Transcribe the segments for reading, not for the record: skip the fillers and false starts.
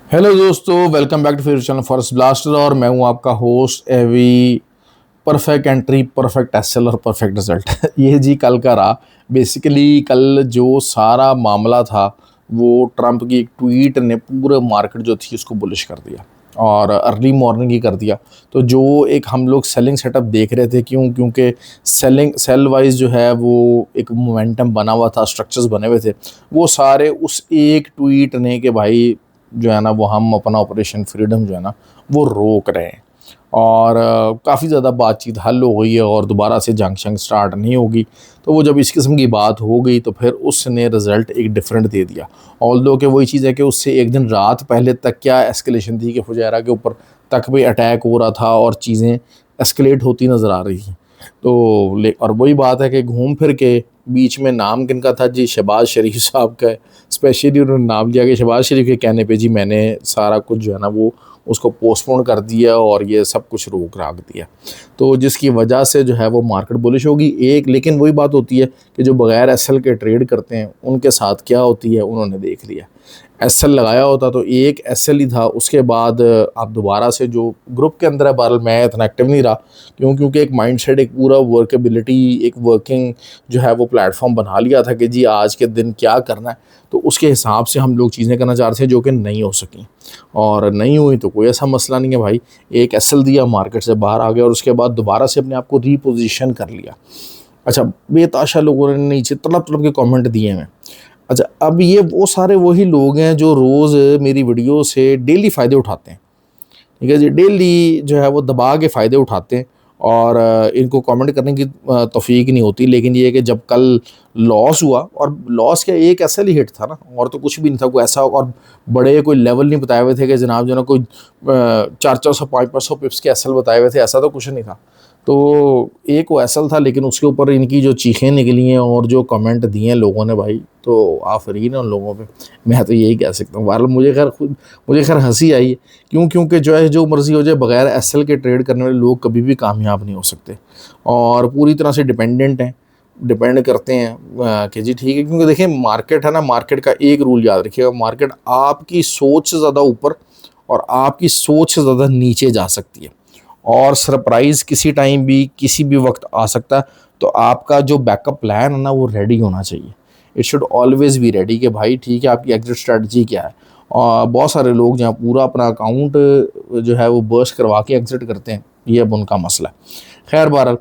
Hello दोस्तों, welcome back to फिर channel forest blaster. और मैं हूं आपका होस्ट एवी। परफेक्ट एंट्री, परफेक्ट एसएल और परफेक्ट रिजल्ट ये जी कल का रहा। बेसिकली कल जो सारा मामला था वो ट्रंप की एक ट्वीट ने पूरे मार्केट जो थी उसको बुलिश कर दिया और अर्ली मॉर्निंग ही कर दिया। तो जो एक हम लोग सेलिंग सेटअप देख रहे थे, क्योंकि सेल वाइज जो है वो एक मोमेंटम बना हुआ था, स्ट्रक्चर्स बने हुए थे, वो सारे उस एक ट्वीट ने कि भाई जो है ना वो हम अपना ऑपरेशन फ्रीडम जो है ना वो रोक रहे हैं। और काफ़ी ज़्यादा बातचीत हल हो गई है और दोबारा से जंग शंग स्टार्ट नहीं होगी। तो वो जब इस किस्म की बात हो गई तो फिर उसने रिज़ल्ट एक डिफरेंट दे दिया। ऑल्दो कि वही चीज़ है कि उससे एक दिन रात पहले तक क्या एस्केलेशन थी कि फुजैरा के ऊपर तक भी अटैक हो रहा था और चीज़ें एस्केलेट होती नज़र आ रही थी। तो और वही बात है कि घूम फिर के बीच में नाम किनका था जी, शहबाज शरीफ साहब का है। स्पेशली उन्होंने नाम लिया कि शहबाज शरीफ के कहने पे जी मैंने सारा कुछ जो है ना वो उसको पोस्टपोन कर दिया और ये सब कुछ रोक राख दिया। तो जिसकी वजह से जो है वो मार्केट बुलिश होगी एक। लेकिन वही बात होती है कि जो बगैर एसएल के ट्रेड करते हैं उनके साथ क्या होती है, उन्होंने देख लिया। एसएल लगाया होता तो एक एसएल ही था, उसके बाद आप दोबारा से जो ग्रुप के अंदर है, बहरहाल मैं इतना एक्टिव नहीं रहा क्योंकि एक माइंडसेट, एक पूरा वर्केबिलिटी, एक वर्किंग जो है वो प्लेटफॉर्म बना लिया था कि जी आज के दिन क्या करना है। तो उसके हिसाब से हम लोग चीज़ें करना चाह रहे थे जो कि नहीं हो सकी और नहीं हुई तो कोई ऐसा मसला नहीं है भाई। एक एसएल दिया, मार्केट से बाहर आ गया और उसके बाद दोबारा से अपने आप को रीपोजिशन कर लिया। अच्छा, बेताशा लोगों ने नीचे तड़प तड़प के कमेंट दिए हैं। अच्छा, अब ये वो सारे वही लोग हैं जो रोज़ मेरी वीडियो से डेली फ़ायदे उठाते हैं। ठीक है जी, डेली जो है वो दबा के फ़ायदे उठाते हैं और इनको कमेंट करने की तौफीक नहीं होती। लेकिन ये है कि जब कल लॉस हुआ, और लॉस क्या एक ऐसा ही हिट था ना, और तो कुछ भी नहीं था कोई ऐसा, और बड़े कोई लेवल नहीं बताए हुए थे कि जनाब जो ना कोई 400 500 पिप्स के एसएल बताए हुए थे, ऐसा तो कुछ नहीं था। तो एक वो एसएल था, लेकिन उसके ऊपर इनकी जो चीखें निकली हैं और जो कमेंट दिए हैं लोगों ने भाई, तो आफरीन है उन लोगों पे। मैं तो यही कह सकता हूँ। बहरहाल मुझे खैर हंसी आई। क्योंकि जो है जो मर्ज़ी हो जाए, बगैर एसएल के ट्रेड करने वाले लोग कभी भी कामयाब नहीं हो सकते और पूरी तरह से डिपेंडेंट हैं, डिपेंड करते हैं कि जी ठीक है। क्योंकि देखिए मार्केट है ना, मार्केट का एक रूल याद रखिएगा, मार्केट आपकी सोच से ज़्यादा ऊपर और आपकी सोच से ज़्यादा नीचे जा सकती है और सरप्राइज़ किसी टाइम भी किसी भी वक्त आ सकता है। तो आपका जो बैकअप प्लान है ना वो रेडी होना चाहिए। It should always be ready कि भाई ठीक है आपकी एग्जिट स्ट्रेटजी क्या है। और बहुत सारे लोग जहाँ पूरा अपना अकाउंट जो है वो बर्स्ट करवा के एग्जिट करते हैं, ये अब उनका मसला है। खैर बहरहाल,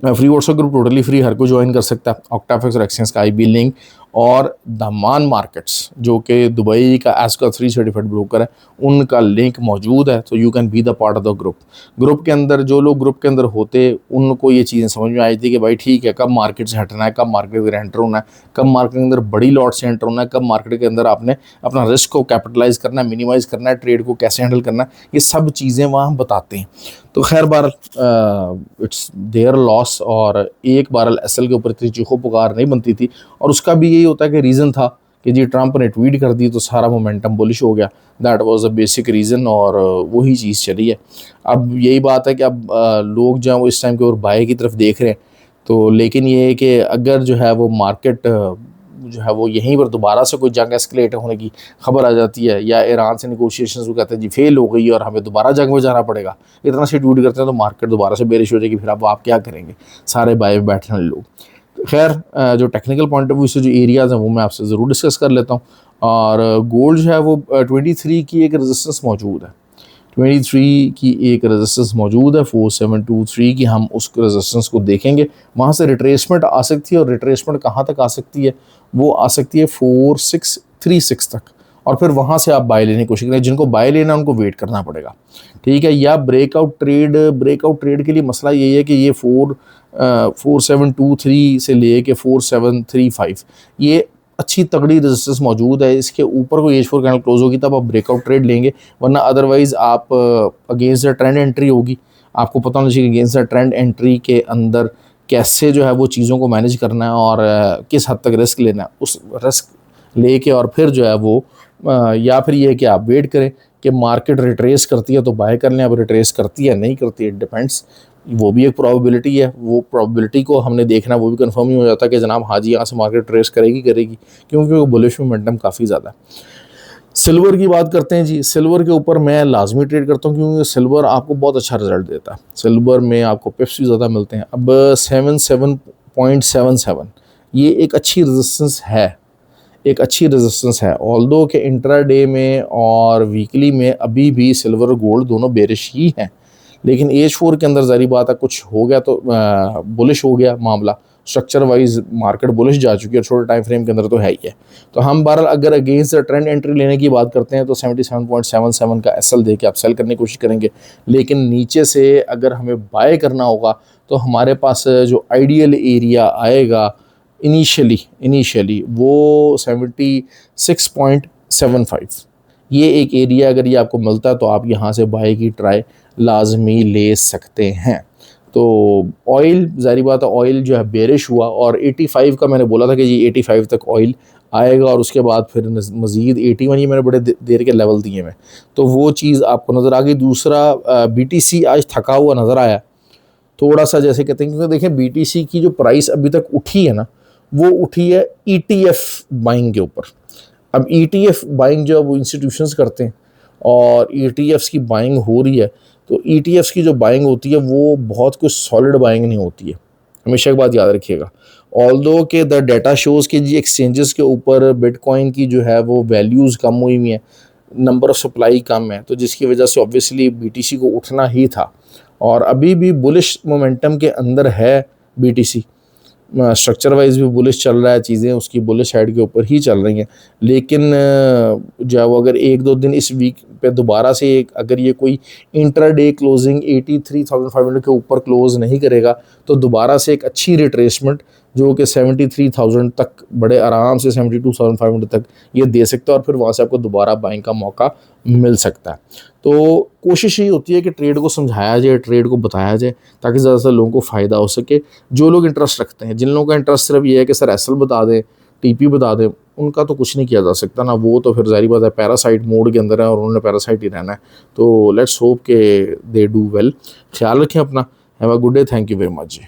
free WhatsApp group totally free, हर कोई ज्वाइन कर सकता है। ऑक्टाफिक्स और एक्सचेंज का आईबी लिंक और दमान मार्केट्स जो कि दुबई का एस्का 3 सर्टिफाइड ब्रोकर है, उनका लिंक मौजूद है। तो you can be the part of the group. Group के अंदर जो लोग ग्रुप के अंदर होते उनको ये चीज़ें समझ में आई थी कि भाई ठीक है, कब मार्केट से हटना है, कब मार्केट के अंदर एंटर होना है, कब मार्केट के अंदर बड़ी लॉट से एंटर होना है, कब मार्केट के अंदर आपने अपना रिस्क को कैपिटलाइज करना है, मिनिमाइज़ करना है, ट्रेड को कैसे हैंडल करना है, ये सब चीज़ें वहाँ हम बताते हैं। तो खैर बार इट्स देयर लॉस, और एक बार एसएल के ऊपर इतनी चीखों पुकार नहीं बनती थी। और उसका भी यही होता है कि रीज़न था कि जी ट्रंप ने ट्वीट कर दी तो सारा मोमेंटम बुलिश हो गया। That was the basic reason और वही चीज़ चली है। अब यही बात है कि अब लोग जो हैं वो इस टाइम के और बाय की तरफ देख रहे हैं। तो लेकिन ये है कि अगर जो है वो मार्केट जो है वो यहीं पर दोबारा से कोई जंग एस्केलेट होने की खबर आ जाती है, या ईरान से निगोशिएशंस वो कहते हैं जी फेल हो गई और हमें दोबारा जंग में जाना पड़ेगा, इतना से ट्वीट करते हैं, तो मार्केट दोबारा से बेरिश हो जाएगी। फिर अब आप क्या करेंगे, सारे बाय में बैठने वाले लोग। खैर जो टेक्निकल पॉइंट ऑफ व्यू से जो एरियाज़ हैं वो मैं आपसे ज़रूर डिस्कस कर लेता हूँ। और गोल्ड जो है वो 23 की एक रेजिस्टेंस मौजूद है, 23 की एक रेजिस्टेंस मौजूद है, 4723 की हम उस रेजिस्टेंस को देखेंगे। वहाँ से रिट्रेसमेंट आ सकती है, और रिट्रेसमेंट कहाँ तक आ सकती है, वो आ सकती है 4636 तक। और फिर वहाँ से आप बाय लेने की कोशिश करें। जिनको बाय लेना है उनको वेट करना पड़ेगा, ठीक है। या ब्रेकआउट ट्रेड के लिए मसला यही है कि ये 4723 से ले के 4735 ये अच्छी तगड़ी रेजिस्टेंस मौजूद है। इसके ऊपर कोई H4 कैंडल क्लोज होगी तब आप ब्रेकआउट ट्रेड लेंगे, वरना अदरवाइज आप अगेंस्ट द ट्रेंड एंट्री होगी। आपको पता होना चाहिए कि अगेंस्ट द ट्रेंड एंट्री के अंदर कैसे जो है वो चीज़ों को मैनेज करना है और किस हद तक रिस्क लेना है। उस रिस्क लेके और फिर जो है वो या फिर ये है कि आप वेट करें कि मार्केट रिट्रेस करती है तो बाय कर लें। अब रिट्रेस करती है नहीं करती है, इट डिपेंड्स। वो भी एक प्रोबेबिलिटी है, वो प्रोबेबिलिटी को हमने देखना, वो भी कंफर्म ही हो जाता है कि जनाब हाँ जी यहाँ से मार्केट ट्रेस करेगी। क्योंकि बुलिश मोमेंटम काफ़ी ज़्यादा है। सिल्वर की बात करते हैं जी। सिल्वर के ऊपर मैं लाजमी ट्रेड करता हूँ क्योंकि सिल्वर आपको बहुत अच्छा रिजल्ट देता है। सिल्वर में आपको पिप्स भी ज़्यादा मिलते हैं। अब 77.77 ये एक अच्छी रेजिस्टेंस है, एक अच्छी रेजिस्टेंस है। ऑल्दो के इंट्राडे में और वीकली में अभी भी सिल्वर और गोल्ड दोनों बेरिश ही हैं, लेकिन H4 के अंदर ज़ाहिर बात है कुछ हो गया तो बुलिश हो गया मामला। स्ट्रक्चर वाइज मार्केट बुलिश जा चुकी है, छोटे टाइम फ्रेम के अंदर तो है ही है। तो हम बहरहाल अगर अगेंस्ट ट्रेंड एंट्री लेने की बात करते हैं तो 77.77 का एसएल दे के आप सेल करने की कोशिश करेंगे, लेकिन नीचे से अगर हमें बाय करना होगा तो हमारे पास जो आइडियल एरिया आएगा इनिशियली वो 76.75, ये एक एरिया अगर ये आपको मिलता है तो आप यहाँ से बाय की ट्राई लाजमी ले सकते हैं। तो ऑयल ज़ाहिर बात है ऑयल जो है बेरिश हुआ और 85 का मैंने बोला था कि जी 85 तक ऑयल आएगा और उसके बाद फिर मज़ीद 81 ये मैंने बड़े देर के लेवल दिए हैं, तो वो चीज़ आपको नज़र आ गई। दूसरा BTC आज थका हुआ नज़र आया थोड़ा सा, जैसे कहते हैं, क्योंकि देखें BTC की जो प्राइस अभी तक उठी है ना वो उठी है ETF बाइंग के ऊपर। अब ETF बाइंग जो है वो इंस्टीट्यूशंस करते हैं और ETFs की बाइंग हो रही है, तो ETFs की जो बाइंग होती है वो बहुत कुछ सॉलिड बाइंग नहीं होती है, हमेशा एक बात याद रखिएगा। ऑल्दो के द डाटा शोज़ के जी एक्सचेंजेस के ऊपर बिटकॉइन की जो है वो वैल्यूज़ कम हुई हुई हैं, नंबर ऑफ़ सप्लाई कम है, तो जिसकी वजह से ऑब्वियसली BTC को उठना ही था और अभी भी बुलिश मोमेंटम के अंदर है BTC। स्ट्रक्चर वाइज भी बुलिश चल रहा है, चीज़ें उसकी बुलिश साइड के ऊपर ही चल रही हैं, लेकिन जब अगर एक दो दिन इस वीक पे दोबारा से अगर ये कोई इंट्राडे क्लोजिंग 83,500 के ऊपर क्लोज नहीं करेगा तो दोबारा से एक अच्छी रिट्रेसमेंट जो कि 73,000 तक बड़े आराम से 72,500 तक ये दे सकता है और फिर वहाँ से आपको दोबारा बाइंग का मौका मिल सकता है। तो कोशिश ये होती है कि ट्रेड को समझाया जाए, ट्रेड को बताया जाए ताकि ज़्यादा से लोगों को फ़ायदा हो सके। जो लोग इंटरेस्ट रखते हैं, जिन लोगों का इंटरेस्ट सिर्फ ये है कि सर एसएल बता दें, TP बता दें, उनका तो कुछ नहीं किया जा सकता ना, वो तो फिर ज़ाहिर बात है पैरासाइट मोड के अंदर है और उन्होंने पैरासाइट ही रहना है। तो लेट्स होप के दे डू वेल। ख्याल रखें अपना। Have a good day. Thank you very much ji.